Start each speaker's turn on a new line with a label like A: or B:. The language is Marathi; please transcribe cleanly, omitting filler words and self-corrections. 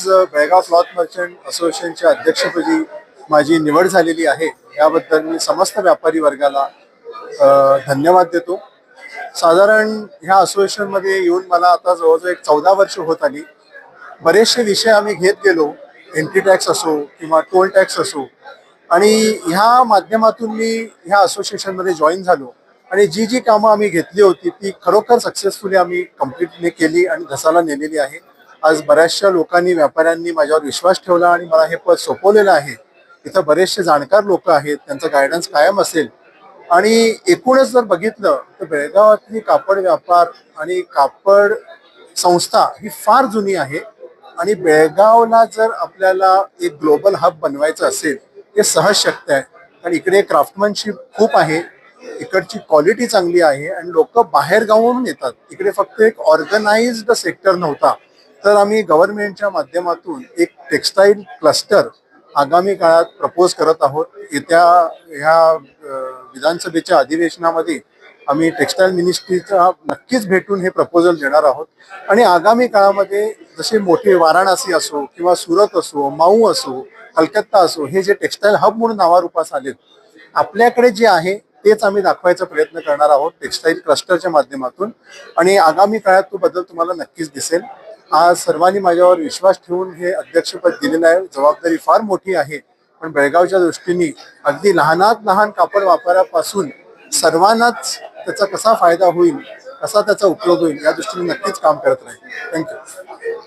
A: बेळगाव क्लॉथ मर्चंट असोसिएशनच्या अध्यक्षपदी माझी निवड झालेली आहे. याबद्दल मी समस्त व्यापारी वर्गाला धन्यवाद देतो. साधारण ह्या असोसिएशनमध्ये येऊन मला आता जवळजवळ 14 वर्ष होत आली. बरेचसे विषय आम्ही घेत गेलो, एंट्री टॅक्स असो किंवा टोल टॅक्स असो, आणि ह्या माध्यमातून मी ह्या असोसिएशनमध्ये जॉईन झालो आणि जी जी कामं आम्ही घेतली होती ती खरोखर सक्सेसफुली आम्ही कम्प्लिटली केली आणि घसाला नेलेली आहे. आज बऱ्याचशा लोकांनी, व्यापाऱ्यांनी माझ्यावर विश्वास ठेवला आणि मला हे पद सोपवलेलं आहे. इथं बरेचसे जाणकार लोक आहेत, त्यांचा गायडन्स कायम असेल. आणि एकूणच जर बघितलं तर बेळगावातली कापड व्यापार आणि कापड संस्था ही फार जुनी आहे आणि बेळगावला जर आपल्याला एक ग्लोबल हब बनवायचं असेल हे सहज शक्य आहे. कारण इकडे क्राफ्टमनशिप खूप आहे, इकडची क्वालिटी चांगली आहे आणि लोक बाहेर गावावरून येतात. इकडे फक्त एक ऑर्गनाइज्ड सेक्टर नव्हता, तर आम्ही गव्हर्नमेंटच्या माध्यमातून एक टेक्स्टाईल क्लस्टर आगामी काळात प्रपोज करत आहोत. येत्या ह्या विधानसभेच्या अधिवेशनामध्ये आम्ही टेक्स्टाईल मिनिस्ट्रीचा नक्कीच भेटून हे प्रपोजल देणार आहोत. आणि आगामी काळामध्ये जसे मोठे वाराणसी असो किंवा सुरत असो, माऊ असो, कलकत्ता असो, हे जे टेक्स्टाईल हब म्हणून नावारूपास आलेत, आपल्याकडे जे आहे तेच आम्ही दाखवायचा प्रयत्न करणार आहोत टेक्स्टाईल क्लस्टरच्या माध्यमातून. आणि आगामी काळात तो बदल तुम्हाला नक्कीच दिसेल. आज सर्वांनी माझ्यावर विश्वास ठेवून हे अध्यक्षपद दिलेलं आहे. जबाबदारी फार मोठी आहे, पण बेळगावच्या दृष्टीने अगदी लहानात लहान कापड व्यापारापासून सर्वांनाच त्याचा कसा फायदा होईल, कसा त्याचा उपयोग होईल या दृष्टीने नक्कीच काम करत राहील. थँक्यू.